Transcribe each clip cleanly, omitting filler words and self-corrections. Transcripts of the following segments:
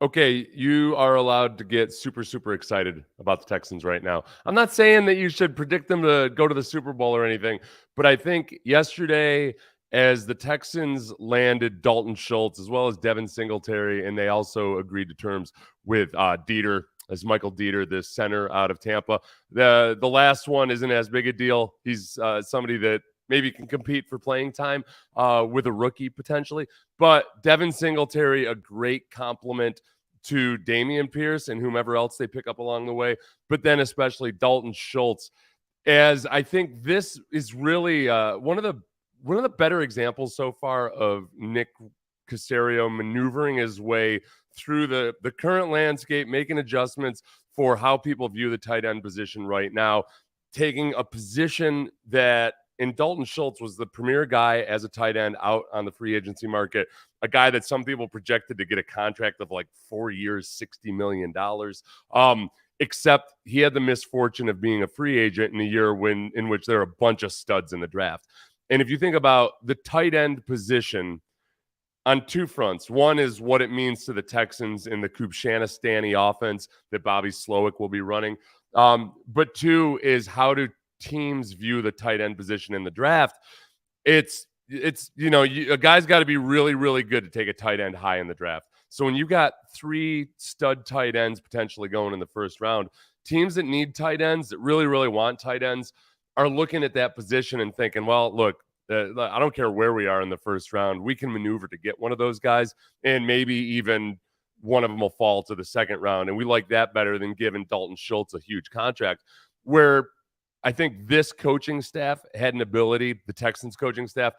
Okay, you are allowed to get super, super excited about the Texans right now. I'm not saying that you should predict them to go to the Super Bowl or anything, but I think yesterday, as the Texans landed Dalton Schultz as well as Devin Singletary, and they also agreed to terms with Dieter, as Michael Dieter, the center out of Tampa. The last one isn't as big a deal. He's somebody that maybe can compete for playing time with a rookie potentially. But Devin Singletary, a great compliment to Dameon Pierce and whomever else they pick up along the way, but then especially Dalton Schultz, as I think this is really one of the better examples so far of Nick Caserio maneuvering his way through the current landscape, making adjustments for how people view the tight end position right now, taking a position that and Dalton Schultz was the premier guy as a tight end out on the free agency market, a guy that some people projected to get a contract of like 4 years, $60 million. Except he had the misfortune of being a free agent in a year in which there are a bunch of studs in the draft. And if you think about the tight end position on two fronts, one is what it means to the Texans in the Kubshana-Stanny offense that Bobby Slowick will be running. But two is how do teams view the tight end position in the draft. It's a guy's got to be really, really good to take a tight end high in the draft. So when you got 3 stud tight ends potentially going in the first round, teams that need tight ends, that really, really want tight ends, are looking at that position and thinking, well, look, I don't care where we are in the first round. We can maneuver to get one of those guys, and maybe even one of them will fall to the second round. And we like that better than giving Dalton Schultz a huge contract, where I think this coaching staff had an ability, the Texans coaching staff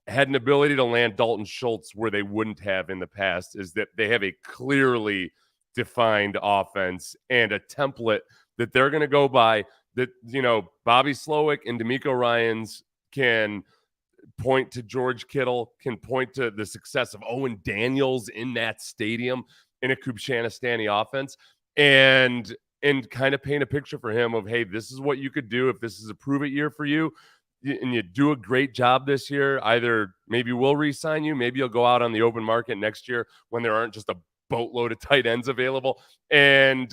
had an ability to land Dalton Schultz where they wouldn't have in the past, is that they have a clearly defined offense and a template that they're going to go by that, Bobby Slowick and D'Amico Ryans can point to George Kittle, can point to the success of Owen Daniels in that stadium in a Kubshana-Stanny offense. And kind of paint a picture for him of, hey, this is what you could do if this is a prove-it year for you, and you do a great job this year. Either maybe we'll re-sign you, maybe you'll go out on the open market next year when there aren't just a boatload of tight ends available. And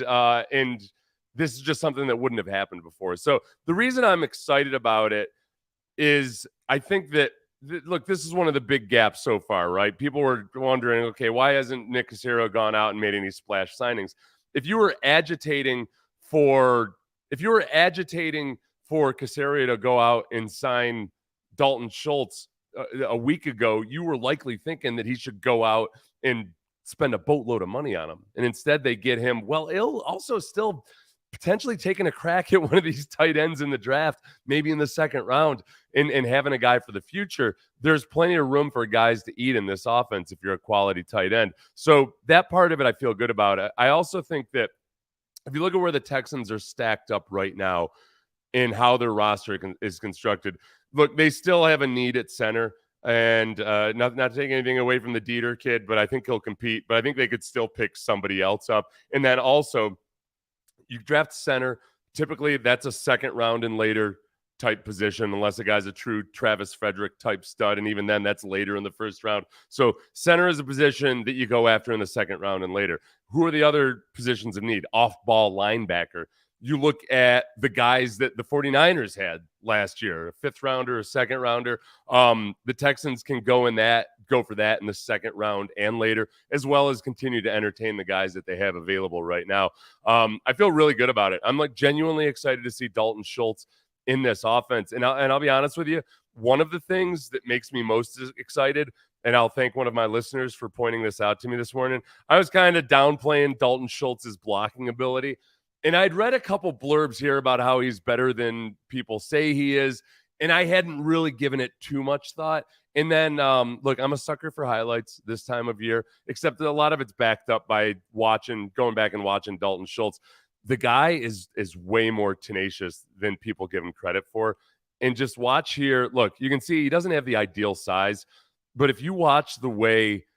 this is just something that wouldn't have happened before. So the reason I'm excited about it is I think that, look, this is one of the big gaps so far, right? People were wondering, okay, why hasn't Nick Caserio gone out and made any splash signings? If you were agitating for Caserio to go out and sign Dalton Schultz a week ago, you were likely thinking that he should go out and spend a boatload of money on him. And instead they get him. Well, he'll also still potentially taking a crack at one of these tight ends in the draft, maybe in the second round, and having a guy for the future. There's plenty of room for guys to eat in this offense if you're a quality tight end. So that part of it, I feel good about it. I also think that if you look at where the Texans are stacked up right now and how their roster is constructed, look, they still have a need at center. And not taking anything away from the Dieter kid, but I think he'll compete. But I think they could still pick somebody else up. And then also, you draft center, typically that's a second round and later type position, unless a guy's a true Travis Frederick type stud. And even then, that's later in the first round. So center is a position that you go after in the second round and later. Who are the other positions of need? Off-ball linebacker. You look at the guys that the 49ers had last year, a fifth rounder, a second rounder. The Texans can go for that in the second round and later, as well as continue to entertain the guys that they have available right now. I feel really good about it. I'm like genuinely excited to see Dalton Schultz in this offense. And I'll be honest with you, one of the things that makes me most excited, and I'll thank one of my listeners for pointing this out to me this morning, I was kind of downplaying Dalton Schultz's blocking ability. And I'd read a couple blurbs here about how he's better than people say he is, and I hadn't really given it too much thought. And then, look, I'm a sucker for highlights this time of year, except that a lot of it's backed up by going back and watching Dalton Schultz. The guy is way more tenacious than people give him credit for. And just watch here. Look, you can see he doesn't have the ideal size, but if you watch the way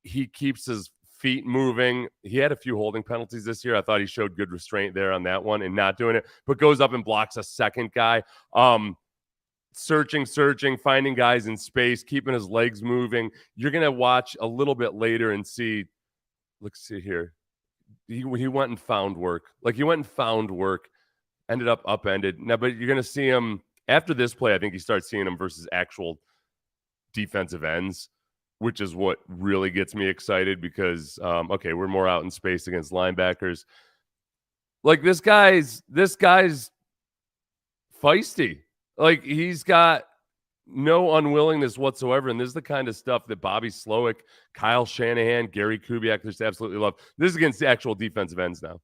he keeps his feet moving. He had a few holding penalties this year. I thought he showed good restraint there on that one and not doing it, but goes up and blocks a second guy. Searching, finding guys in space, keeping his legs moving. You're going to watch a little bit later and see, let's see here. he went and found work. Like he went and found work, ended up upended. Now, but you're going to see him after this play. I think you start seeing him versus actual defensive ends, which is what really gets me excited because, okay, we're more out in space against linebackers. Like this guy's feisty. Like he's got no unwillingness whatsoever. And this is the kind of stuff that Bobby Slowick, Kyle Shanahan, Gary Kubiak just absolutely love. This is against the actual defensive ends now.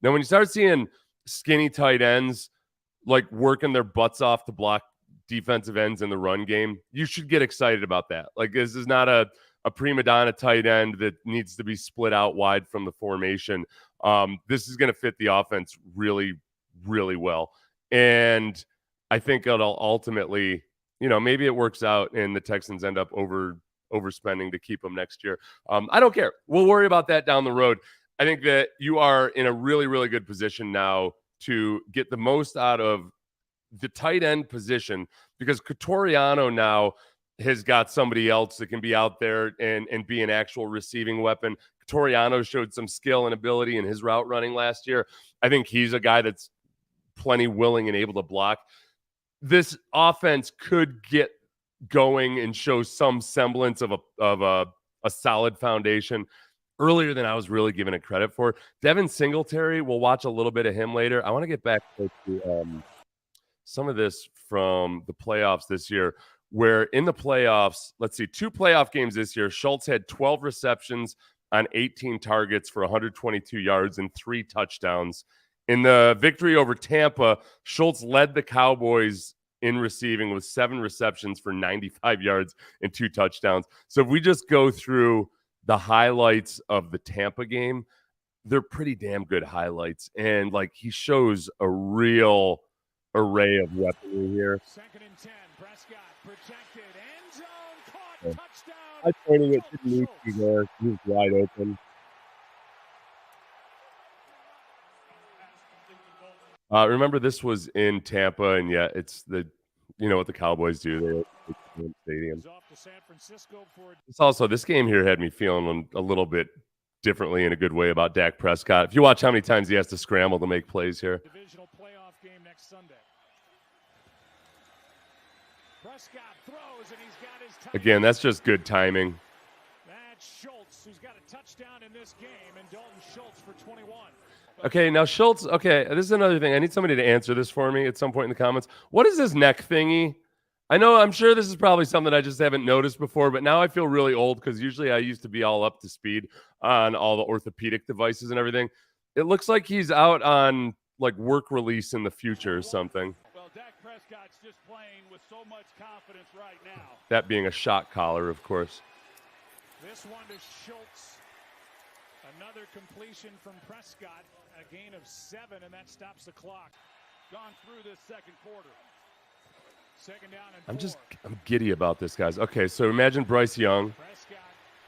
Now, when you start seeing skinny tight ends like working their butts off to block defensive ends in the run game, you should get excited about that. Like this is not a prima donna tight end that needs to be split out wide from the formation. This is going to fit the offense really, really well. And I think it'll ultimately, maybe it works out and the Texans end up overspending to keep him next year. I don't care. We'll worry about that down the road. I think that you are in a really, really good position now to get the most out of the tight end position because Cotoriano now has got somebody else that can be out there and be an actual receiving weapon. Cotoriano showed some skill and ability in his route running last year. I think he's a guy that's plenty willing and able to block. This offense could get going and show some semblance of a solid foundation earlier than I was really giving it credit for. Devin Singletary, we'll watch a little bit of him later. I want to get back to some of this from the playoffs this year, where in the playoffs, let's see, 2 playoff games this year, Schultz had 12 receptions on 18 targets for 122 yards and 3 touchdowns. In the victory over Tampa, Schultz led the Cowboys in receiving with 7 receptions for 95 yards and 2 touchdowns. So if we just go through the highlights of the Tampa game, they're pretty damn good highlights. And like he shows a real array of weaponry here. 2nd and 10, Prescott protected, end zone, caught, touchdown. I pointed it to Nuki there. He was wide open. Remember, this was in Tampa, and yeah, it's what the Cowboys do. They stadium. It's also, this game here had me feeling a little bit differently in a good way about Dak Prescott. If you watch how many times he has to scramble to make plays here. Divisional playoff game next Sunday. Prescott throws, and he's got his touchdown. Again, that's just good timing. That's Schultz, who's got a touchdown in this game, and Dalton Schultz for 21. Okay, now Schultz, okay, this is another thing. I need somebody to answer this for me at some point in the comments. What is this neck thingy? I'm sure this is probably something I just haven't noticed before, but now I feel really old because usually I used to be all up to speed on all the orthopedic devices and everything. It looks like he's out on like work release in the future or something. Well, Dak Prescott's just playing with so much confidence right now. That being a shock collar, of course. This one to Schultz. Another completion from Prescott. A gain of 7, and that stops the clock. Gone through this second quarter. 2nd down and 4. I'm giddy about this, guys. Okay, so imagine Bryce Young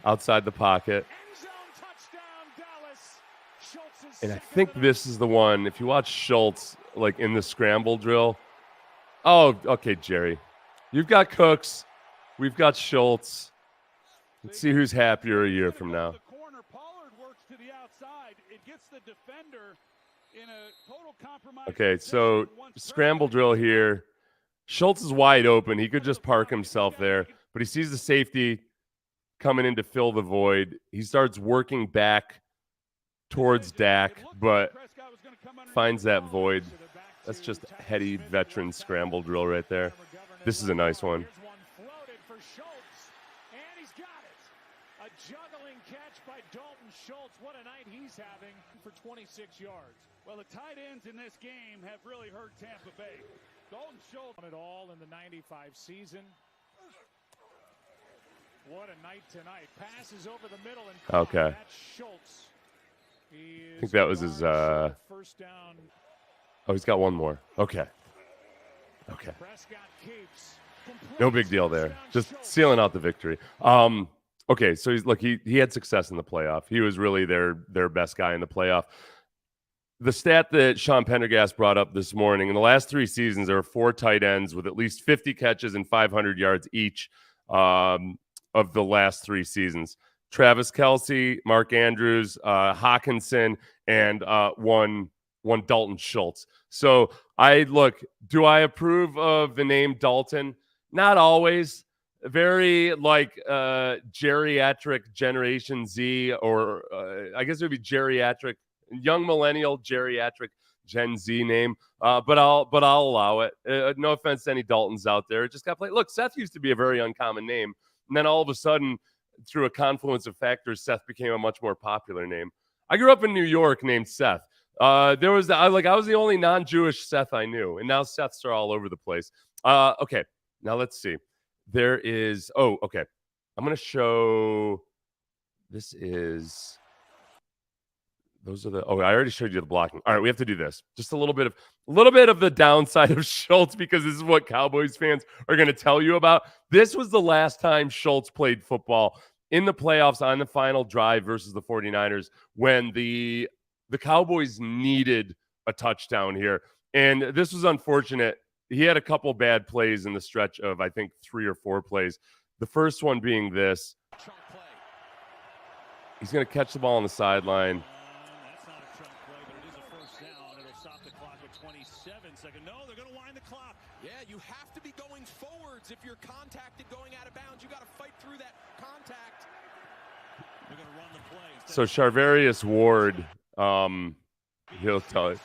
outside the pocket. End zone touchdown, Dallas. Schultz is and I think this is the one, if you watch Schultz, like in the scramble drill. Oh, okay, Jerry. You've got Cooks. We've got Schultz. Let's see who's happier a year from now. To the outside, it gets the defender in a total compromise. Okay, so scramble drill here. Schultz is wide open. He could just park himself there, but he sees the safety coming in to fill the void. He starts working back towards Dak, but finds that void. That's just heady veteran scramble drill right there. This is a nice one. Juggling catch by Dalton Schultz. What a night he's having for 26 yards. Well, the tight ends in this game have really hurt Tampa Bay. Dalton Schultz won it all in the 95 season. What a night tonight. Passes over the middle and okay. That's Schultz. I think that was his first down. Oh, he's got one more. Okay. Prescott keeps. No big deal there. Just sealing out the victory. Okay, so he had success in the playoff. He was really their best guy in the playoff. The stat that Sean Pendergast brought up this morning, in the last 3 seasons, there are 4 tight ends with at least 50 catches and 500 yards each of the last 3 seasons. Travis Kelce, Mark Andrews, Hawkinson, and one Dalton Schultz. So do I approve of the name Dalton? Not always. Very geriatric Generation Z, or I guess it would be geriatric, young millennial geriatric Gen Z name. But I'll allow it. No offense to any Daltons out there. It just got played. Look, Seth used to be a very uncommon name, and then all of a sudden, through a confluence of factors, Seth became a much more popular name. I grew up in New York named Seth. I was the only non-Jewish Seth I knew, and now Seths are all over the place. Okay, now let's see. There is. Oh, okay. I'm gonna show. This is. Those are the. Oh, I already showed you the blocking. All right, we have to do this. Just a little bit of the downside of Schultz, because this is what Cowboys fans are going to tell you about. This was the last time Schultz played football in the playoffs on the final drive versus the 49ers, when the Cowboys needed a touchdown here. And this was unfortunate. He had a couple bad plays in the stretch of, I think, 3 or 4 plays. The first one being this. He's going to catch the ball on the sideline. That's not a chunk play, but it is a first down. It'll stop the clock at 27 seconds. No, they're going to wind the clock. Yeah, you have to be going forwards. If you're contacted going out of bounds, you got to fight through that contact. They're going to run the play. So Charvarius Ward, he'll tell you.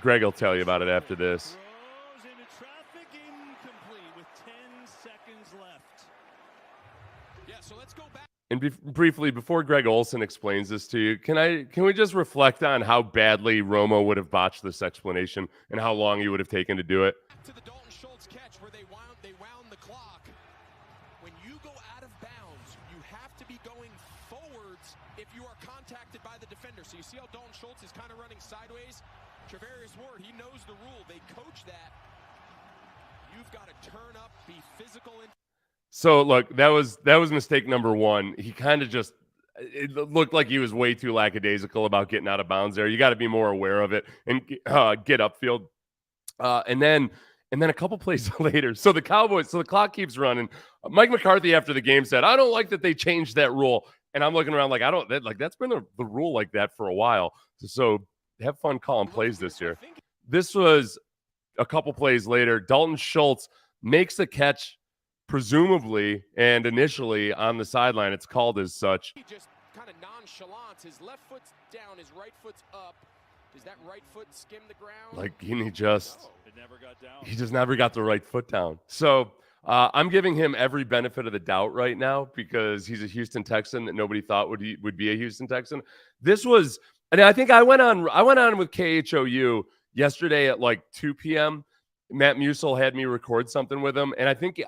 Greg will tell you about it after this. Throws into traffic, incomplete with 10 seconds left. Yeah, so let's go back. And briefly, before Greg Olson explains this to you, can we just reflect on how badly Romo would have botched this explanation and how long he would have taken to do it? To the Dalton Schultz catch where they wound the clock. When you go out of bounds, you have to be going forwards if you are contacted by the defender. So you see how Dalton Schultz is kind of running sideways? Charvarius Ward, he knows the rule. They coach that. You've got to turn up, be physical. So look, that was mistake number one. He kind of it looked like he was way too lackadaisical about getting out of bounds there. You got to be more aware of it and get upfield. And then a couple plays later, so the clock keeps running. Mike McCarthy after the game said, "I don't like that they changed that rule." And I'm looking around like, that's been the rule like that for a while. So have fun calling plays this year. This was a couple plays later. Dalton Schultz makes the catch, presumably and initially on the sideline. It's called as such. He just kind of nonchalant. His left foot's down, his right foot's up. Does that right foot skim the ground? It never got down. He just never got the right foot down. So I'm giving him every benefit of the doubt right now, because he's a Houston Texan that nobody thought would be a Houston Texan. This was, and I think I went on with KHOU yesterday at like 2 p.m. Matt Musil had me record something with him, and I think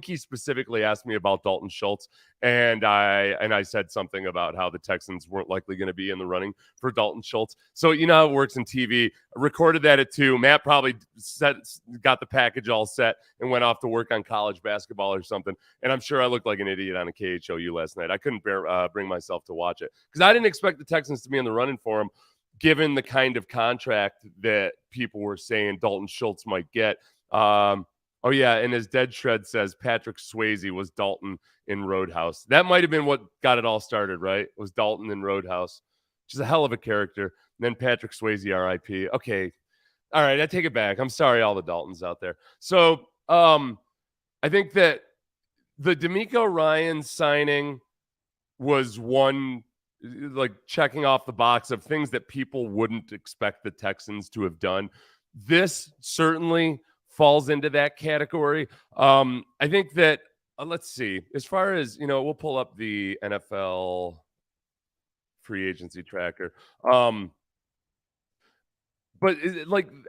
he specifically asked me about Dalton Schultz, and I said something about how the Texans weren't likely going to be in the running for Dalton Schultz. So you know how it works in TV. I recorded that at 2. Matt probably got the package all set and went off to work on college basketball or something, and I'm sure I looked like an idiot on a KHOU last night. I couldn't bring myself to watch it because I didn't expect the Texans to be in the running for him, given the kind of contract that people were saying Dalton Schultz might get. Oh, yeah, and as Dead Shred says, Patrick Swayze was Dalton in Roadhouse. That might have been what got it all started, right? It was Dalton in Roadhouse, which is a hell of a character. And then Patrick Swayze, R.I.P. Okay, all right, I take it back. I'm sorry, all the Daltons out there. So I think that the D'Amico Ryan signing was one, like, checking off the box of things that people wouldn't expect the Texans to have done. This certainly falls into that category. I think that, let's see, as far as, we'll pull up the NFL free agency tracker. But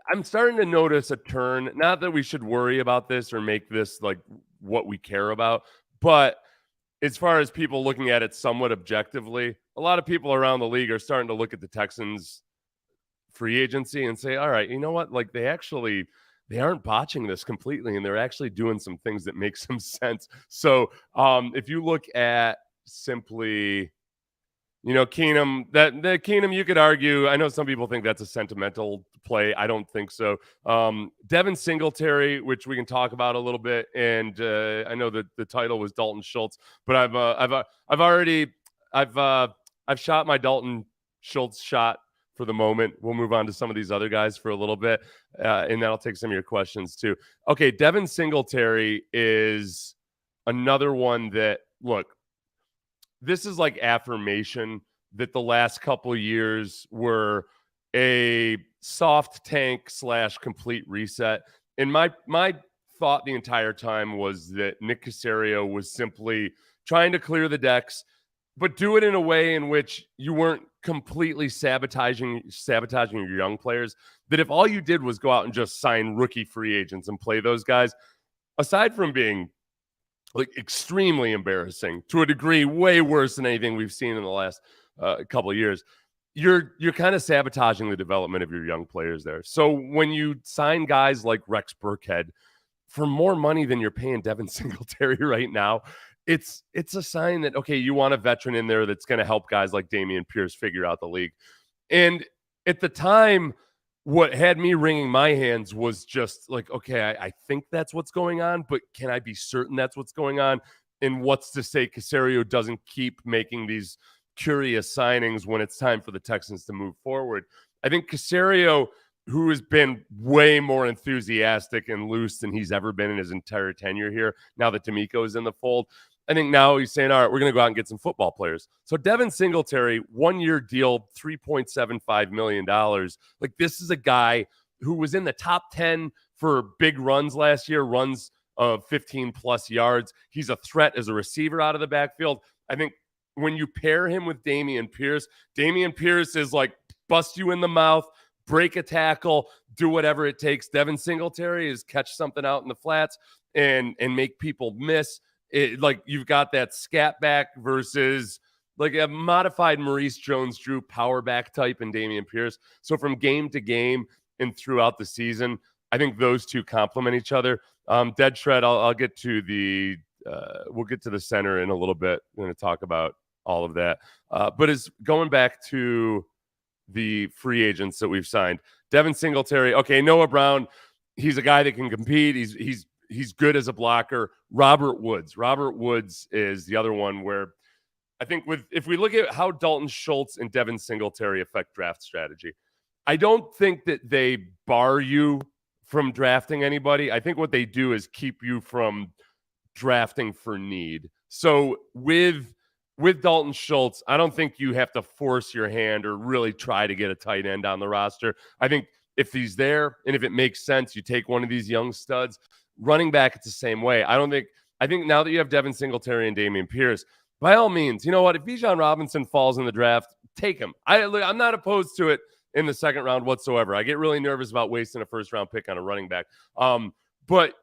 I'm starting to notice a turn, not that we should worry about this or make this like what we care about, but as far as people looking at it somewhat objectively, a lot of people around the league are starting to look at the Texans free agency and say, all right, you know what? Like, they aren't botching this completely, and they're actually doing some things that make some sense. So if you look at simply, Keenum, Keenum, you could argue, I know some people think that's a sentimental play. I don't think so. Devin Singletary, which we can talk about a little bit, and I know that the title was Dalton Schultz, but I've already I've shot my Dalton Schultz shot for the moment. We'll move on to some of these other guys for a little bit, and that'll take some of your questions too. Okay, Devin Singletary is another one that, look, this is like affirmation that the last couple of years were a soft tank / complete reset. And my thought the entire time was that Nick Caserio was simply trying to clear the decks, but do it in a way in which you weren't completely sabotaging your young players. That if all you did was go out and just sign rookie free agents and play those guys, aside from being like extremely embarrassing to a degree, way worse than anything we've seen in the last couple of years, you're kind of sabotaging the development of your young players there. So when you sign guys like Rex Burkhead for more money than you're paying Devin Singletary right now, it's a sign that, okay, you want a veteran in there that's going to help guys like Dameon Pierce figure out the league. And at the time, what had me wringing my hands was just like, okay, I think that's what's going on, but can I be certain that's what's going on? And what's to say Caserio doesn't keep making these curious signings when it's time for the Texans to move forward? I think Caserio, who has been way more enthusiastic and loose than he's ever been in his entire tenure here, now that D'Amico is in the fold, I think now he's saying, all right, we're going to go out and get some football players. So Devin Singletary, 1-year deal, $3.75 million. Like, this is a guy who was in the top 10 for big runs last year, runs of 15-plus yards. He's a threat as a receiver out of the backfield. I think when you pair him with Dameon Pierce is like bust you in the mouth, break a tackle, do whatever it takes. Devin Singletary is catch something out in the flats and make people miss. It, like, you've got that scat back versus like a modified Maurice Jones-Drew power back type in Dameon Pierce. So from game to game and throughout the season, I think those two complement each other. Dead Shred, I'll get to the we'll get to the center in a little bit. We're going to talk about all of that. But as going back to the free agents that we've signed, Devin Singletary, okay, Noah Brown, he's a guy that can compete. He's good as a blocker. Robert Woods is the other one where I think if we look at how Dalton Schultz and Devin Singletary affect draft strategy, I don't think that they bar you from drafting anybody. I think what they do is keep you from drafting for need. So with Dalton Schultz, I don't think you have to force your hand or really try to get a tight end on the roster. I think if he's there and if it makes sense, you take one of these young studs. Running back, it's the same way. I think now that you have Devin Singletary and Dameon Pierce, by all means, you know what? If Bijan Robinson falls in the draft, take him. I'm not opposed to it in the second round whatsoever. I get really nervous about wasting a first round pick on a running back. But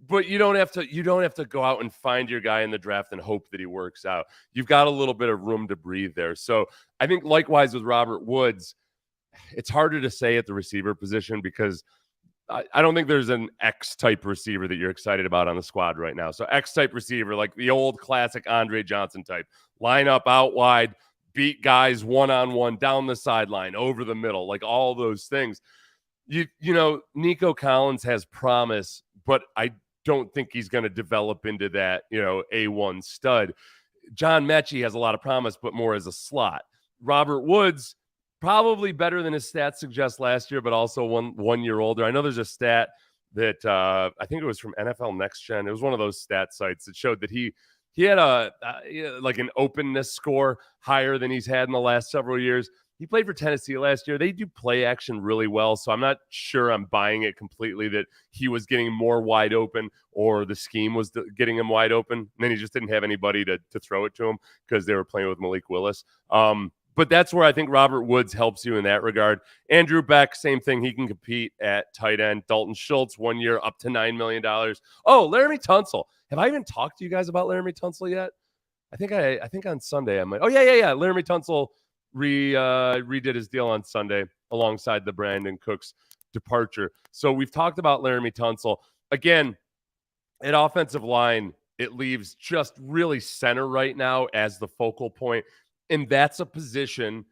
you don't have to go out and find your guy in the draft and hope that he works out. You've got a little bit of room to breathe there. So I think likewise with Robert Woods, it's harder to say at the receiver position because I don't think there's an X-type receiver that you're excited about on the squad right now. So X-type receiver, like the old classic Andre Johnson type, line up out wide, beat guys one-on-one down the sideline, over the middle, like all those things. You know, Nico Collins has promise, but I don't think he's going to develop into that, A1 stud. John Mechie has a lot of promise, but more as a slot. Robert Woods, probably better than his stats suggest last year, but also one year older. I know there's a stat that I think it was from NFL Next Gen. It was one of those stat sites that showed that he had like an openness score higher than he's had in the last several years. He played for Tennessee last year. They do play action really well, so I'm not sure I'm buying it completely that he was getting more wide open or the scheme was getting him wide open. And then he just didn't have anybody to throw it to him because they were playing with Malik Willis. But that's where I think Robert Woods helps you in that regard. Andrew Beck, same thing. He can compete at tight end. Dalton Schultz, 1 year, up to $9 million. Oh, Laramie Tunsil. Have I even talked to you guys about Laramie Tunsil yet? I think on Sunday I might. Oh, yeah. Laramie Tunsil redid his deal on Sunday alongside the Brandon Cooks departure. So we've talked about Laramie Tunsil. Again, at offensive line, it leaves just really center right now as the focal point. And that's a position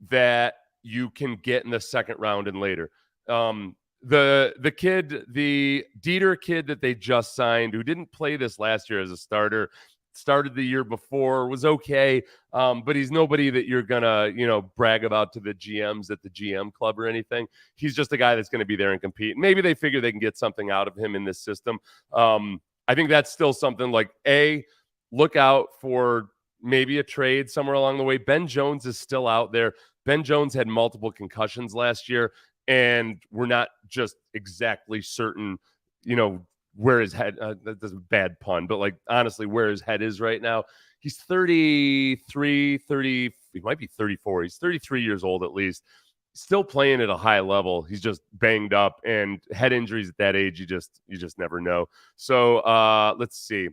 that you can get in the second round and later. The kid, the Dieter kid that they just signed, who didn't play this last year as a starter, started the year before, was okay, but he's nobody that you're gonna, brag about to the GMs at the GM club or anything. He's just a guy that's going to be there and compete. Maybe they figure they can get something out of him in this system. I think that's still something like, look out for maybe a trade somewhere along the way. Ben Jones is still out there. Ben Jones had multiple concussions last year, and we're not just exactly certain, where his head, that's a bad pun, but like honestly, where his head is right now. He's 33, he might be 34. He's 33 years old at least. Still playing at a high level. He's just banged up, and head injuries at that age, you just never know. So let's see.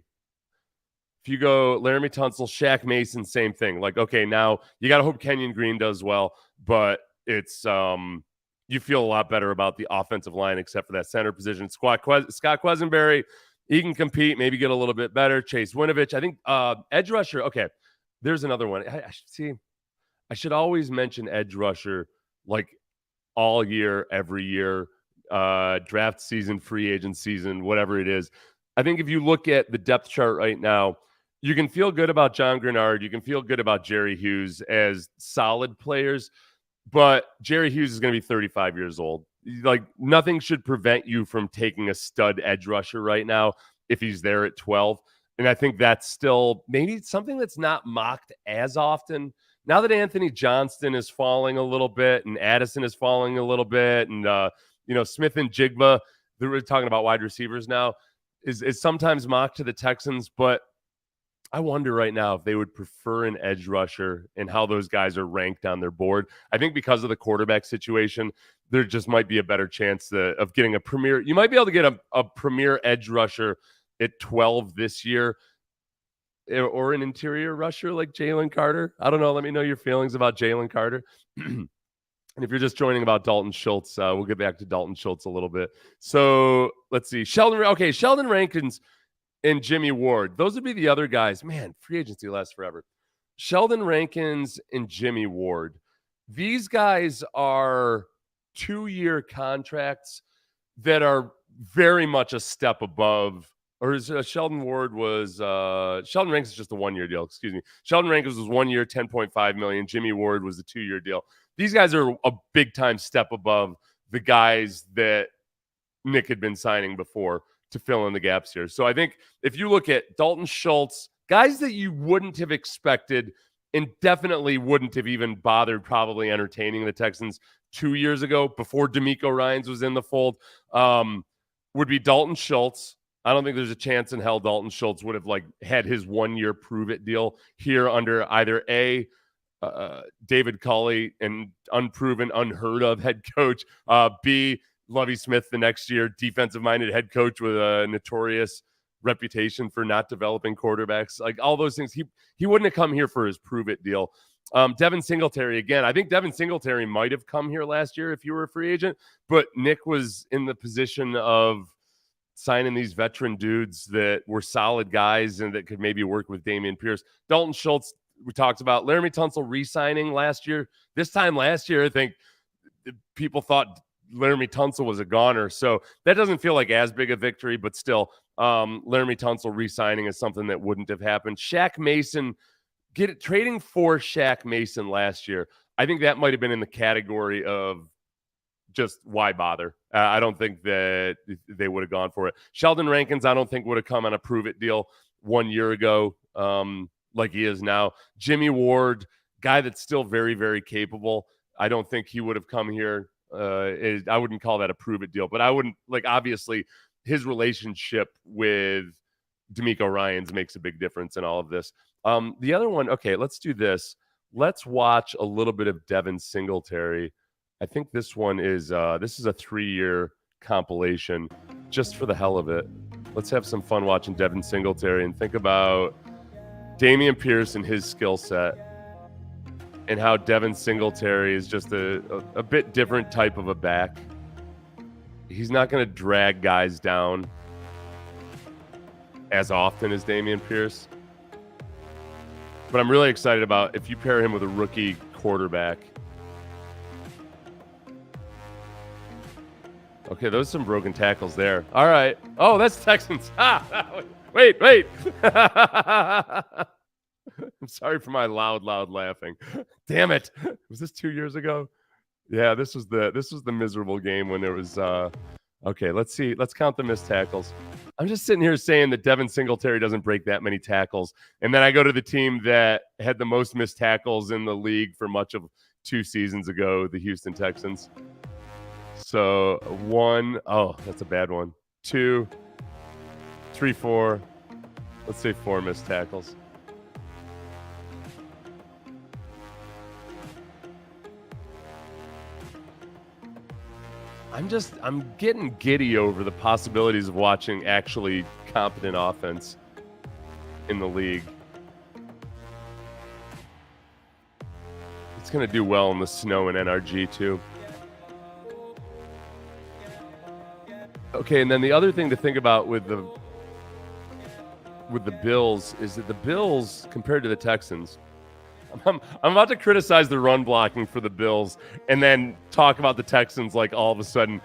If you go Laramie Tunsil, Shaq Mason, same thing. Like, okay, now you got to hope Kenyon Green does well, but it's you feel a lot better about the offensive line except for that center position. Scott Quesenberry, he can compete, maybe get a little bit better. Chase Winovich, I think edge rusher. Okay, there's another one. I should always mention edge rusher like all year, every year, draft season, free agent season, whatever it is. I think if you look at the depth chart right now, you can feel good about John Grenard. You can feel good about Jerry Hughes as solid players, but Jerry Hughes is going to be 35 years old. Like, nothing should prevent you from taking a stud edge rusher right now if he's there at 12. And I think that's still maybe something that's not mocked as often. Now that Anthony Johnston is falling a little bit and Addison is falling a little bit, and Smith and Jigba, they're talking about wide receivers now, is sometimes mocked to the Texans, but I wonder right now if they would prefer an edge rusher and how those guys are ranked on their board. I think because of the quarterback situation, there just might be a better chance of getting a premier. You might be able to get a premier edge rusher at 12 this year, or an interior rusher like Jalen Carter. I don't know. Let me know your feelings about Jalen Carter. And if you're just joining about Dalton Schultz, we'll get back to Dalton Schultz a little bit. So let's see. Sheldon Rankins and Jimmy Ward. Those would be the other guys. Man, free agency lasts forever. Sheldon Rankins and Jimmy Ward. These guys are 2-year contracts that are very much a step above. Or Sheldon Rankins is just a 1-year deal. Excuse me. Sheldon Rankins was 1 year, $10.5 million. Jimmy Ward was a 2-year deal. These guys are a big time step above the guys that Nick had been signing before to fill in the gaps here. So I think if you look at Dalton Schultz, guys that you wouldn't have expected and definitely wouldn't have even bothered probably entertaining the Texans 2 years ago before DeMeco Ryans was in the fold, would be Dalton Schultz. I don't think there's a chance in hell Dalton Schultz would have had his 1-year prove-it deal here under either David Culley, an unproven, unheard of head coach, B, Lovie Smith the next year, defensive-minded head coach with a notorious reputation for not developing quarterbacks. Like all those things, he wouldn't have come here for his prove-it deal. Devin Singletary, again, I think Devin Singletary might have come here last year if you were a free agent, but Nick was in the position of signing these veteran dudes that were solid guys and that could maybe work with Dameon Pierce. Dalton Schultz, we talked about. Laramie Tunsil re-signing last year. This time last year, I think people thought Laramie Tunsil was a goner. So that doesn't feel like as big a victory, but still, Laramie Tunsil re-signing is something that wouldn't have happened. Shaq Mason, trading for Shaq Mason last year, I think that might have been in the category of just why bother? I don't think that they would have gone for it. Sheldon Rankins, I don't think would have come on a prove-it deal 1 year ago like he is now. Jimmy Ward, guy that's still very, very capable. I don't think he would have come here. I wouldn't call that a prove-it deal, but I wouldn't, obviously, his relationship with DeMeco Ryans makes a big difference in all of this. The other one, okay, let's do this. Let's watch a little bit of Devin Singletary. I think this one is this is a 3-year compilation just for the hell of it. Let's have some fun watching Devin Singletary and think about Dameon Pierce and his skill set and how Devin Singletary is just a bit different type of a back. He's not going to drag guys down as often as Dameon Pierce. But I'm really excited about if you pair him with a rookie quarterback. Okay, those are some broken tackles there. All right. Oh, that's Texans. Wait. I'm sorry for my loud laughing. Damn it. Was this 2 years ago? Yeah, this was the miserable game when there was okay, let's see. Let's count the missed tackles. I'm just sitting here saying that Devin Singletary doesn't break that many tackles. And then I go to the team that had the most missed tackles in the league for much of 2 seasons ago, the Houston Texans. So 1, oh, that's a bad one. 2, 3, 4. Let's say 4 missed tackles. I'm getting giddy over the possibilities of watching actually competent offense in the league. It's going to do well in the snow in NRG too. Okay, and then the other thing to think about with the Bills is that the Bills, compared to the Texans, I'm about to criticize the run blocking for the Bills and then talk about the Texans like all of a sudden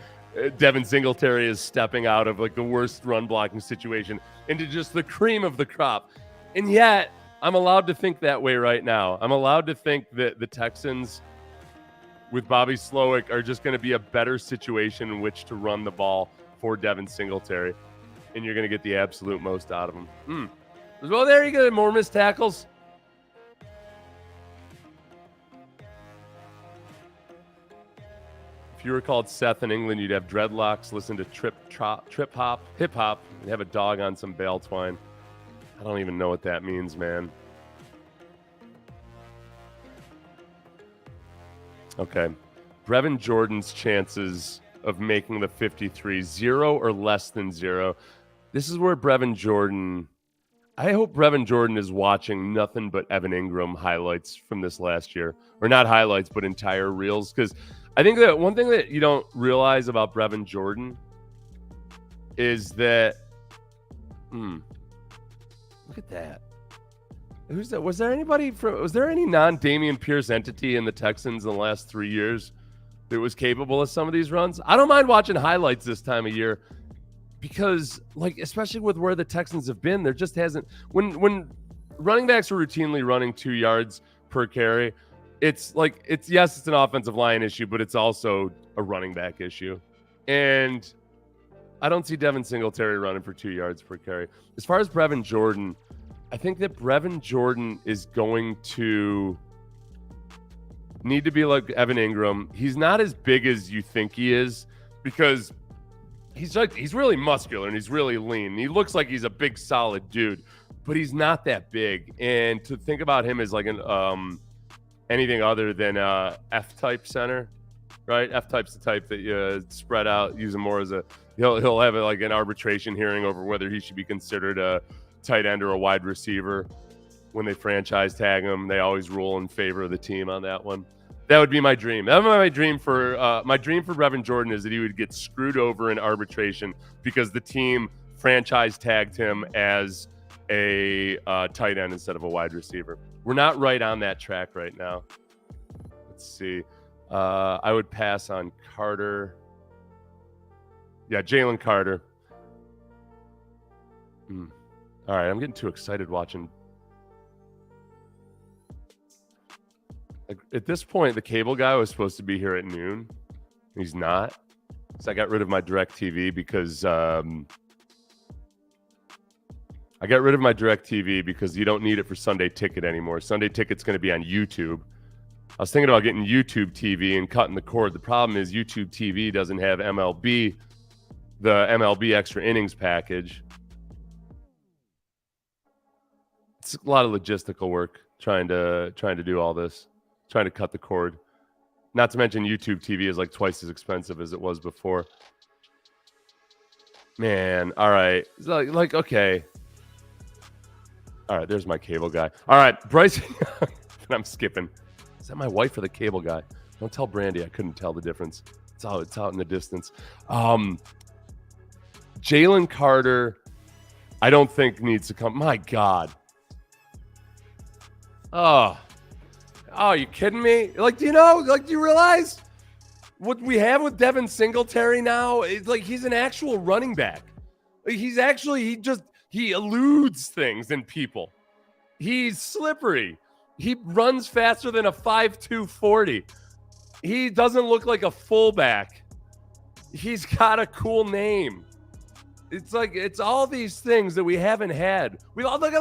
Devin Singletary is stepping out of like the worst run blocking situation into just the cream of the crop. And yet I'm allowed to think that way right now. I'm allowed to think that the Texans with Bobby Slowick are just going to be a better situation in which to run the ball for Devin Singletary. And you're going to get the absolute most out of him. Well, there you go. More missed tackles. If you were called Seth in England, you'd have dreadlocks, listen to trip hop, hip hop, and have a dog on some bale twine. I don't even know what that means, man. Okay. Brevin Jordan's chances of making the 53, 0 or less than 0. This is where Brevin Jordan, I hope Brevin Jordan is watching nothing but Evan Ingram highlights from this last year. Or not highlights, but entire reels. Because I think that one thing that you don't realize about Brevin Jordan is that, look at that. Who's that? Was there any non-Dameon Pierce entity in the Texans in the last 3 years that was capable of some of these runs? I don't mind watching highlights this time of year because, like, especially with where the Texans have been, there just hasn't. When running backs are routinely running 2 yards per carry, it's an offensive line issue, but it's also a running back issue. And I don't see Devin Singletary running for 2 yards per carry. As far as Brevin Jordan, I think that Brevin Jordan is going to need to be like Evan Ingram. He's not as big as you think he is because he's really muscular and he's really lean. He looks like he's a big, solid dude, but he's not that big. And to think about him as like an anything other than F-type center, right? F-type's the type that you spread out, use him more as he'll have like an arbitration hearing over whether he should be considered a tight end or a wide receiver. When they franchise tag him, they always rule in favor of the team on that one. That would be my dream. That would be my dream for Brevin Jordan is that he would get screwed over in arbitration because the team franchise tagged him as a tight end instead of a wide receiver. We're not right on that track right now. Let's see. I would pass on Carter. Yeah, Jalen Carter. All right, I'm getting too excited watching. At this point, the cable guy was supposed to be here at noon. He's not. So I got rid of my DirecTV because you don't need it for Sunday Ticket anymore. Sunday Ticket's going to be on YouTube. I was thinking about getting YouTube TV and cutting the cord. The problem is YouTube TV doesn't have MLB, the MLB extra innings package. It's a lot of logistical work trying to do all this, trying to cut the cord. Not to mention YouTube TV is like twice as expensive as it was before. Man, all right. Like okay. All right, there's my cable guy. All right, Bryce. I'm skipping. Is that my wife or the cable guy? Don't tell Brandy. I couldn't tell the difference. It's out in the distance. Jalen Carter, I don't think needs to come. My God. Oh, you kidding me? Like, do you know? Like, do you realize? What we have with Devin Singletary now is like he's an actual running back. Like, he eludes things and people. He's slippery. He runs faster than a 5.2 40. He doesn't look like a fullback. He's got a cool name. It's all these things that we haven't had. Look at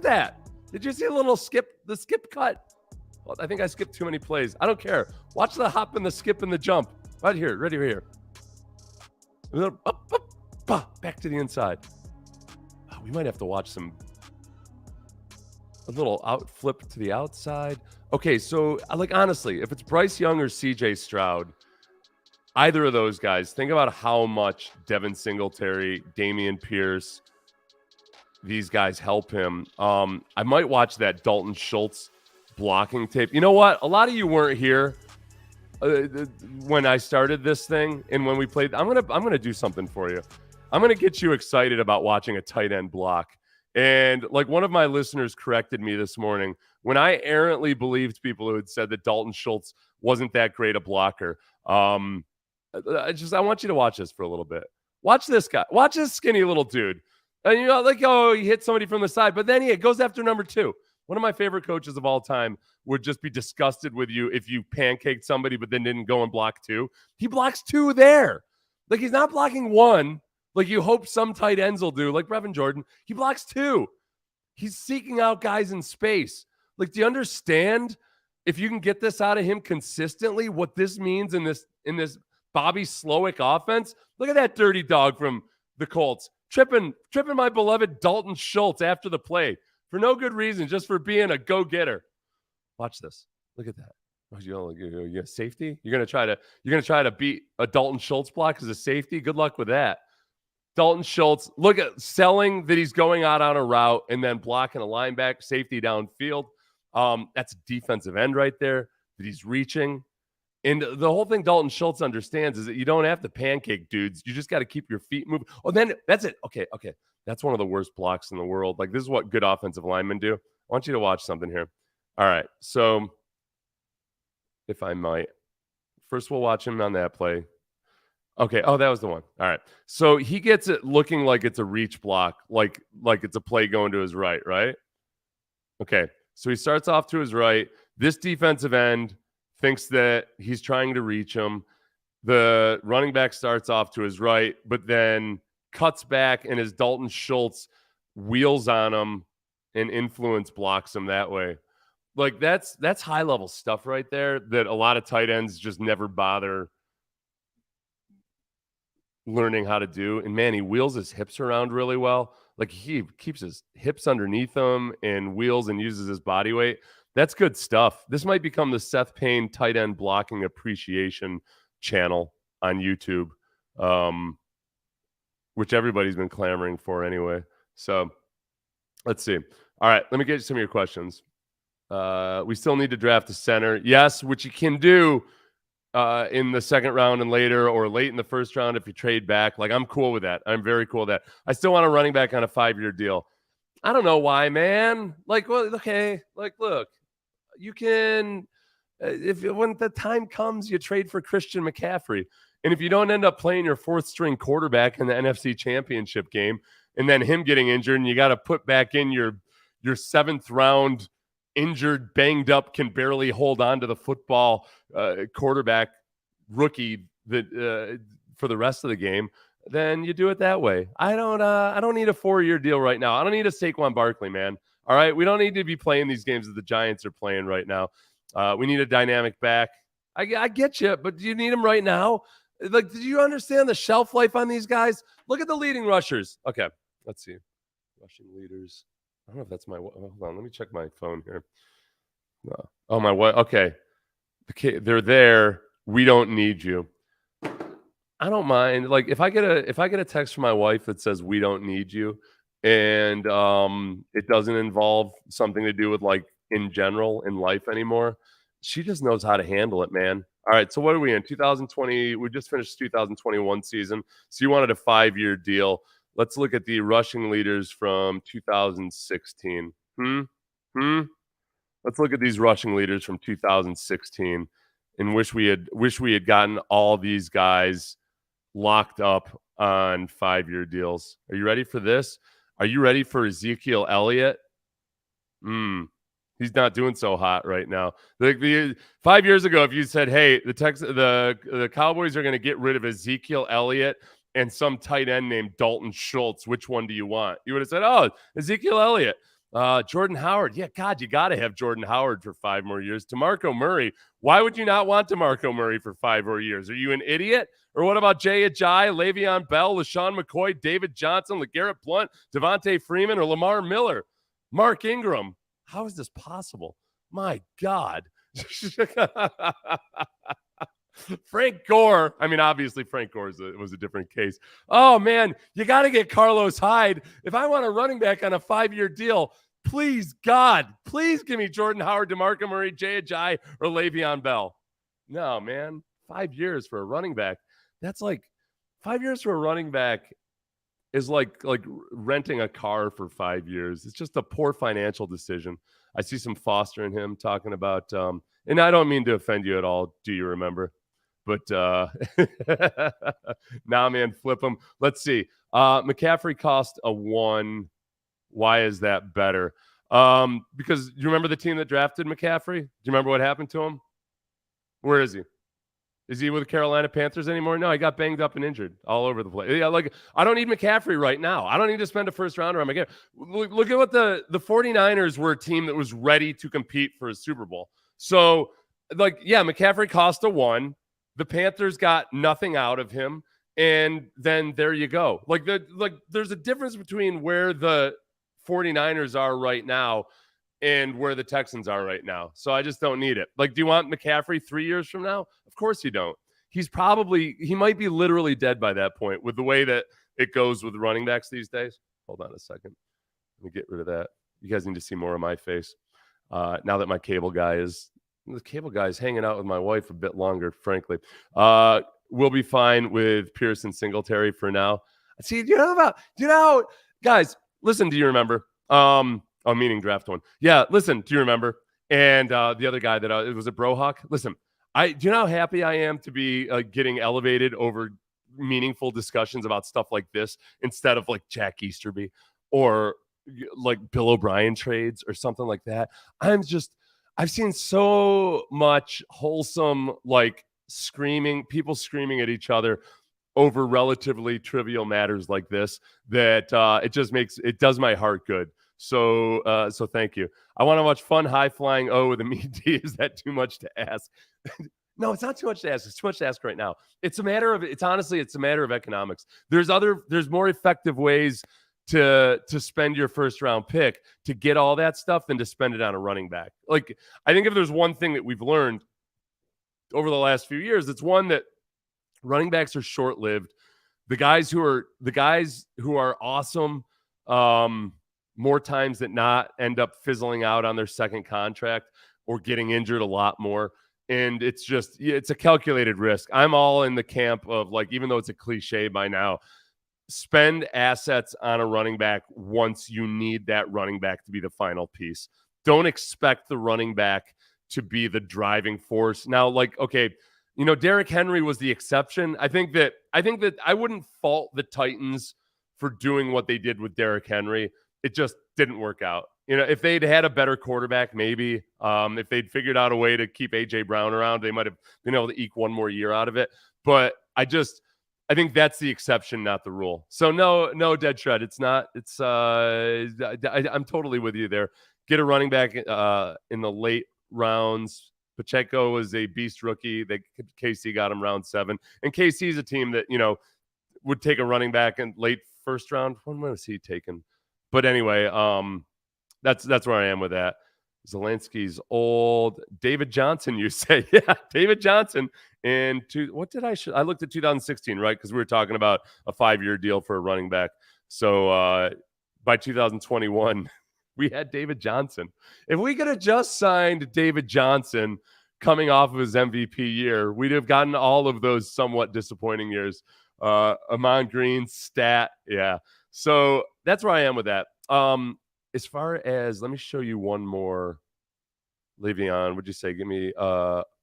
that. Did you see the skip cut? Well, I think I skipped too many plays. I don't care. Watch the hop and the skip and the jump. Right here. Back to the inside. Oh, we might have to watch a little out flip to the outside. Okay, so honestly, if it's Bryce Young or CJ Stroud, either of those guys, think about how much Devin Singletary, Dameon Pierce, these guys help him. I might watch that Dalton Schultz blocking tape. You know what? A lot of you weren't here when I started this thing and when we played. I'm gonna do something for you. I'm gonna get you excited about watching a tight end block. And like one of my listeners corrected me this morning when I errantly believed people who had said that Dalton Schultz wasn't that great a blocker. I want you to watch this for a little bit. Watch this guy. Watch this skinny little dude. And he hit somebody from the side, but then he goes after number 2. One of my favorite coaches of all time would just be disgusted with you if you pancaked somebody but then didn't go and block 2. He blocks 2 there. Like he's not blocking 1 like you hope some tight ends will do, like Brevin Jordan. He blocks 2. He's seeking out guys in space. Like, do you understand if you can get this out of him consistently, what this means in this Bobby Slowick offense? Look at that dirty dog from the Colts. Tripping my beloved Dalton Schultz after the play for no good reason, just for being a go-getter. Watch this. Look at that. You got safety? You're gonna try to beat a Dalton Schultz block as a safety? Good luck with that. Dalton Schultz, look at selling that he's going out on a route and then blocking a linebacker, safety downfield. That's a defensive end right there that he's reaching. And the whole thing Dalton Schultz understands is that you don't have to pancake dudes. You just got to keep your feet moving. Oh, then that's it. Okay. That's one of the worst blocks in the world. Like, this is what good offensive linemen do. I want you to watch something here. All right. So, if I might, first we'll watch him on that play. Okay. Oh, that was the one. All right. So he gets it looking like it's a reach block, like it's a play going to his right, right? Okay. So he starts off to his right. This defensive end thinks that he's trying to reach him. The running back starts off to his right, but then cuts back, and as Dalton Schultz wheels on him and influence blocks him that way. Like, that's high-level stuff right there that a lot of tight ends just never bother learning how to do. And man, he wheels his hips around really well. Like, he keeps his hips underneath him and wheels and uses his body weight. That's good stuff. This might become the Seth Payne tight end blocking appreciation channel on YouTube, which everybody's been clamoring for anyway. So let's see. All right, let me get some of your questions. We still need to draft a center. Yes, which you can do in the second round and later, or late in the first round if you trade back. Like, I'm cool with that. I'm very cool with that. I still want a running back on a 5-year deal. I don't know why, man. Like, well, okay. Like, look, you can, when the time comes, you trade for Christian McCaffrey. And if you don't end up playing your 4th string quarterback in the NFC Championship game, and then him getting injured, and you got to put back in your 7th round injured, banged up, can barely hold on to the football quarterback rookie that for the rest of the game, then you do it that way. I don't need a 4-year deal right now. I don't need a Saquon Barkley, man. All right, we don't need to be playing these games that the Giants are playing right now. We need a dynamic back. I get you, but do you need him right now? Like, do you understand the shelf life on these guys? Look at the leading rushers. Okay, let's see. Rushing leaders. I don't know if that's my. Hold on, let me check my phone here. No. Oh, my what? Okay, they're there. We don't need you. I don't mind. Like, if I get a text from my wife that says we don't need you, and it doesn't involve something to do with, like, in general in life anymore, she just knows how to handle it, man. All right, so what are we in? 2020. We just finished 2021 season. So you wanted a 5-year deal. Let's look at the rushing leaders from 2016. Let's look at these rushing leaders from 2016. and wish we had gotten all these guys locked up on 5-year deals. Are you ready for this? Are you ready for Ezekiel Elliott? He's not doing so hot right now. The 5 years ago, if you said, "Hey, the Cowboys are going to get rid of Ezekiel Elliott and some tight end named Dalton Schultz, which one do you want?" You would have said, "Oh, Ezekiel Elliott." Jordan Howard. Yeah, God, you got to have Jordan Howard for 5 more years. DeMarco Murray. Why would you not want DeMarco Murray for 5 more years? Are you an idiot? Or what about Jay Ajayi, Le'Veon Bell, LaShawn McCoy, David Johnson, LeGarrette Blount, Devontae Freeman, or Lamar Miller? Mark Ingram. How is this possible? My God. Frank Gore. I mean, obviously, Frank Gore was a different case. Oh, man, you got to get Carlos Hyde. If I want a running back on a 5-year deal, please, God, please give me Jordan Howard, DeMarco Murray, Jay Ajayi, or Le'Veon Bell. No, man, 5 years for a running back. That's like 5 years for a running back is like renting a car for 5 years. It's just a poor financial decision. I see some Foster in him talking about, and I don't mean to offend you at all. Do you remember? But nah, man, flip them. Let's see. McCaffrey cost a 1. Why is that better? Because you remember the team that drafted McCaffrey? Do you remember what happened to him? Where is he? Is he with the Carolina Panthers anymore? No, he got banged up and injured all over the place. Yeah, like, I don't need McCaffrey right now. I don't need to spend a first rounder on McCaffrey. Look at what the 49ers were, a team that was ready to compete for a Super Bowl. So, like, yeah, McCaffrey cost a 1. The Panthers got nothing out of him. And then there you go. Like, there's a difference between where the 49ers are right now and where the Texans are right now. So I just don't need it. Like, do you want McCaffrey 3 years from now? Of course you don't. He might be literally dead by that point with the way that it goes with running backs these days. Hold on a second. Let me get rid of that. You guys need to see more of my face. Now that the cable guy is hanging out with my wife a bit longer, frankly. We'll be fine with Pearson Singletary for now. See, guys, listen, do you remember? Meaning draft one. Yeah, listen, do you remember? And the other guy it was a Brohawk. Listen, do you know how happy I am to be getting elevated over meaningful discussions about stuff like this instead of like Jack Easterby or like Bill O'Brien trades or something like that. I've seen so much wholesome, like people screaming at each other over relatively trivial matters like this that it does my heart good. So thank you. I want to watch fun, high-flying O with a mean D. Is that too much to ask? No, it's not too much to ask. It's too much to ask right now. It's a matter of economics. There's more effective ways to spend your first round pick to get all that stuff than to spend it on a running back. Like, I think if there's one thing that we've learned over the last few years, it's one that running backs are short-lived. The guys who are awesome, more times than not, end up fizzling out on their second contract or getting injured a lot more. And it's a calculated risk. I'm all in the camp of, like, even though it's a cliche by now, spend assets on a running back once you need that running back to be the final piece. Don't expect the running back to be the driving force. Now, like, okay, Derrick Henry was the exception. I think that I wouldn't fault the Titans for doing what they did with Derrick Henry. It just didn't work out. If they'd had a better quarterback, maybe. If they'd figured out a way to keep A.J. Brown around, they might have been able to eke one more year out of it. But I think that's the exception, not the rule. So no, dead shred. It's not. It's I'm totally with you there. Get a running back in the late rounds. Pacheco was a beast rookie. KC got him round 7, and KC's a team that would take a running back in late first round. When was he taken? But anyway, that's where I am with that. Zelensky's old. David Johnson, you say? Yeah, David Johnson. And I looked at 2016, right? Because we were talking about a 5-year deal for a running back. So by 2021, we had David Johnson. If we could have just signed David Johnson coming off of his MVP year, we'd have gotten all of those somewhat disappointing years. Amon Green, stat, yeah. So that's where I am with that. As far as, let me show you one more. Le'Veon, would you say? Give me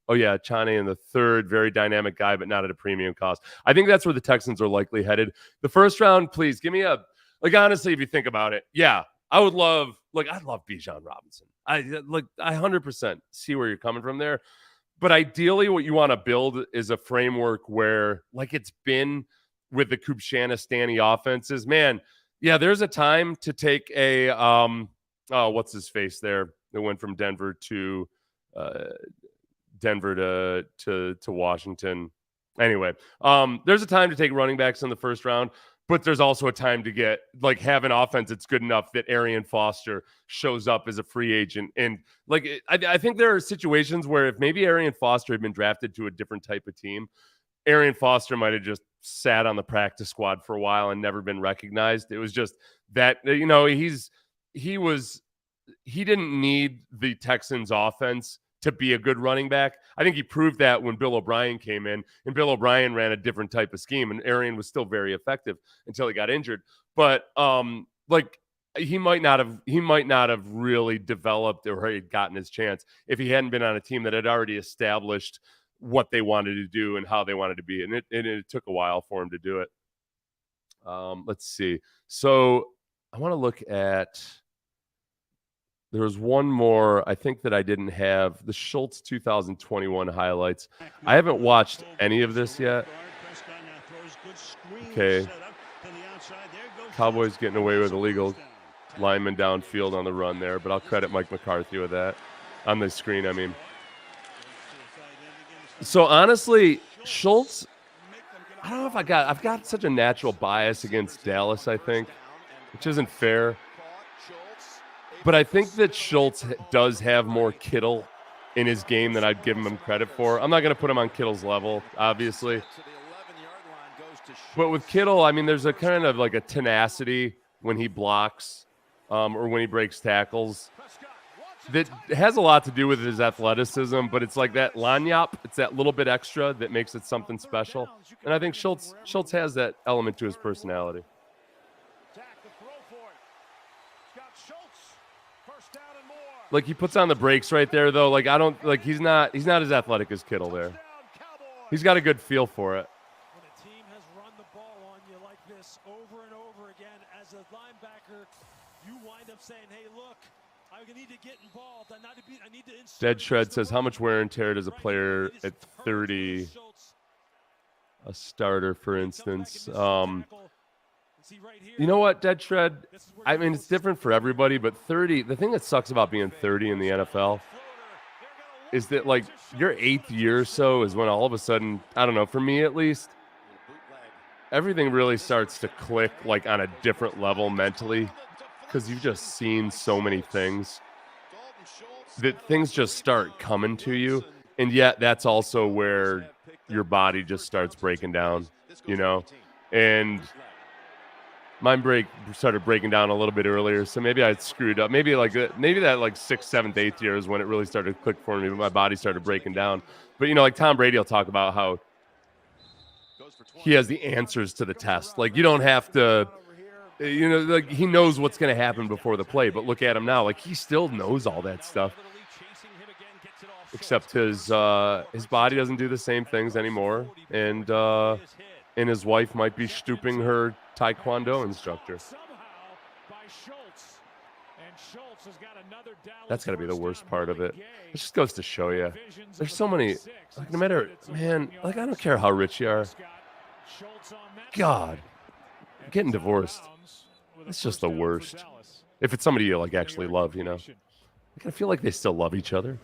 Oh, yeah, Chane in the third, very dynamic guy, but not at a premium cost. I think that's where the Texans are likely headed. The first round, please give me honestly, if you think about it, yeah, I would love, I'd love Bijan Robinson. I 100% see where you're coming from there. But ideally, what you want to build is a framework where, like it's been with the Kubshana-Stanny offenses, man, yeah, there's a time to take a, what's his face there that went from Denver to Washington. Anyway, there's a time to take running backs in the first round, but there's also a time to get have an offense that's good enough that Arian Foster shows up as a free agent. And I think there are situations where if maybe Arian Foster had been drafted to a different type of team, Arian Foster might have just sat on the practice squad for a while and never been recognized. It was just that, he didn't need the Texans offense to be a good running back. I think he proved that when Bill O'Brien came in, and Bill O'Brien ran a different type of scheme, and Arian was still very effective until he got injured. But he might not have really developed or had gotten his chance if he hadn't been on a team that had already established what they wanted to do and how they wanted to be. And it took a while for him to do it. Let's see. So I want to look at, there was one more, I think, that I didn't have, the Schultz 2021 highlights. I haven't watched any of this yet. Okay. Cowboys getting away with illegal lineman downfield on the run there, but I'll credit Mike McCarthy with that. On the screen, I mean. So honestly, Schultz, I don't know if I've got such a natural bias against Dallas, I think, which isn't fair. But I think that Schultz does have more Kittle in his game than I'd give him credit for. I'm not going to put him on Kittle's level, obviously. But with Kittle, I mean, there's a kind of like a tenacity when he blocks or when he breaks tackles that has a lot to do with his athleticism, but it's like that lanyap. It's that little bit extra that makes it something special. And I think Schultz has that element to his personality. Like, he puts on the brakes right there, though. Like, I don't, like, he's not as athletic as Kittle there. He's got a good feel for it. When a team has run the ball on you like this over and over again, as a linebacker, you wind up saying, hey, look, I need to get involved. I need to insert. Dead Shred says, how much wear and tear does a player at 30, a starter, for instance? You know what, Dead Shred? I mean, it's different for everybody, but 30, the thing that sucks about being 30 in the NFL is that, like, your 8th year or so is when all of a sudden, I don't know, for me at least, everything really starts to click, like, on a different level mentally, because you've just seen so many things that things just start coming to you. And yet that's also where your body just starts breaking down, you know? And mine started breaking down a little bit earlier, so maybe I screwed up. Maybe that like 6th, 7th, 8th year is when it really started to click for me, but my body started breaking down. But, you know, like Tom Brady will talk about how he has the answers to the test. Like, you don't have to, you know, like, he knows what's going to happen before the play, but look at him now. Like, he still knows all that stuff, except his body doesn't do the same things anymore. And his wife might be stooping her Taekwondo instructor. That's got to be the worst part of it. It just goes to show you. There's so many, like, no matter, man, like, I don't care how rich you are. God, getting divorced, it's just the worst. If it's somebody you, like, actually love, you know. I kind of feel like they still love each other.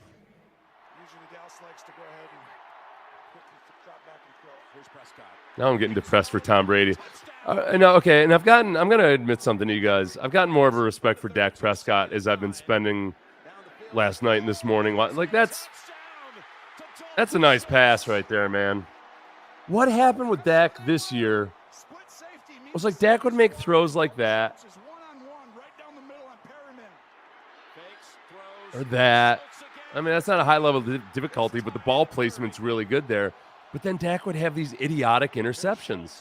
Now I'm getting depressed for Tom Brady. Okay, and I'm going to admit something to you guys. I've gotten more of a respect for Dak Prescott as I've been spending last night and this morning. Like, that's a nice pass right there, man. What happened with Dak this year? It was like Dak would make throws like that. Or that. I mean, that's not a high level of difficulty, but the ball placement's really good there. But then Dak would have these idiotic interceptions.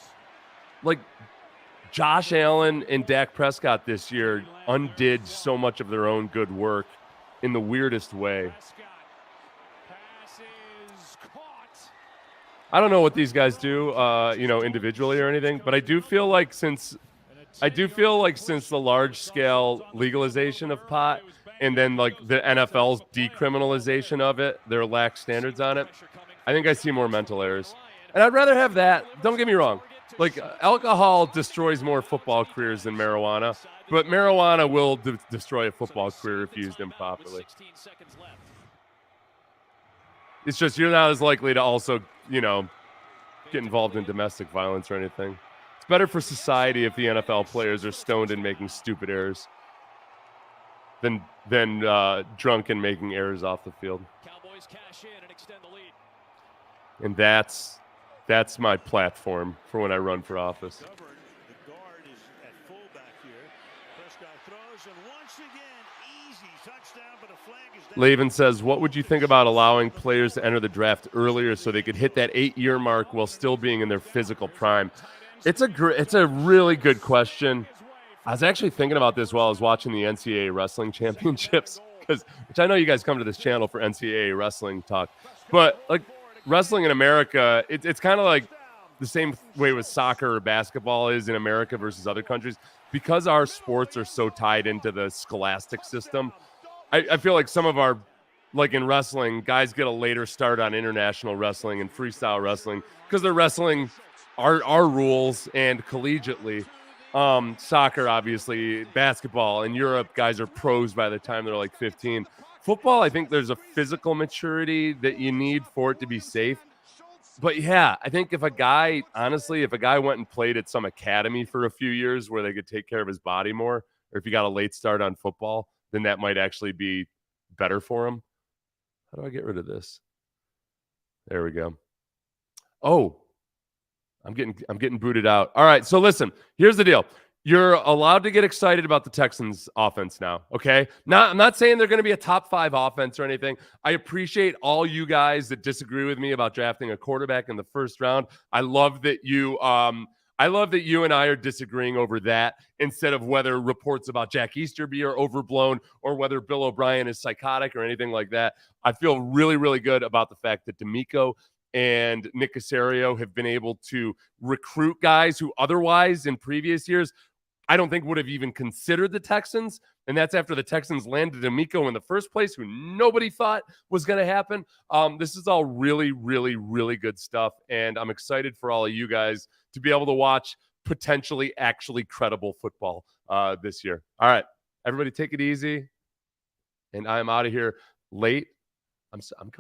Like, Josh Allen and Dak Prescott this year undid so much of their own good work in the weirdest way. I don't know what these guys do, individually or anything, but I do feel like since the large scale legalization of pot and then like the NFL's decriminalization of it, their lax standards on it, I think I see more mental errors. And I'd rather have that. Don't get me wrong. Like alcohol destroys more football careers than marijuana, but marijuana will destroy a football career if used improperly. It's just you're not as likely to also, get involved in domestic violence or anything. It's better for society if the NFL players are stoned and making stupid errors than drunk and making errors off the field. Cowboys cash in and extend the lead. And that's my platform for when I run for office. The guard is at fullback here. Prescott throws, and once again, easy touchdown, but a flag is down. Laven says, what would you think about allowing players to enter the draft earlier so they could hit that 8-year mark while still being in their physical prime? It's a really good question. I was actually thinking about this while I was watching the NCAA wrestling championships, which I know you guys come to this channel for NCAA wrestling talk, but like wrestling in America, it's kind of like the same way with soccer or basketball is in America versus other countries. Because our sports are so tied into the scholastic system, I feel like some of our, like in wrestling, guys get a later start on international wrestling and freestyle wrestling because they're wrestling our rules and collegiately. Soccer, obviously, basketball. In Europe, guys are pros by the time they're like 15. Football, I think there's a physical maturity that you need for it to be safe. But yeah, I think if a guy went and played at some academy for a few years where they could take care of his body more, or if he got a late start on football, then that might actually be better for him. How do I get rid of this? There we go. Oh, I'm getting booted out. All right, so listen, here's the deal. You're allowed to get excited about the Texans offense now, okay? I'm not saying they're going to be a top 5 offense or anything. I appreciate all you guys that disagree with me about drafting a quarterback in the first round. I love that you and I are disagreeing over that instead of whether reports about Jack Easterby are overblown or whether Bill O'Brien is psychotic or anything like that. I feel really, really good about the fact that D'Amico and Nick Caserio have been able to recruit guys who otherwise in previous years I don't think would have even considered the Texans. And that's after the Texans landed D'Amico in the first place, who nobody thought was going to happen. This is all really, really, really good stuff. And I'm excited for all of you guys to be able to watch potentially actually credible football this year. All right, everybody take it easy. And I'm out of here late. I'm coming.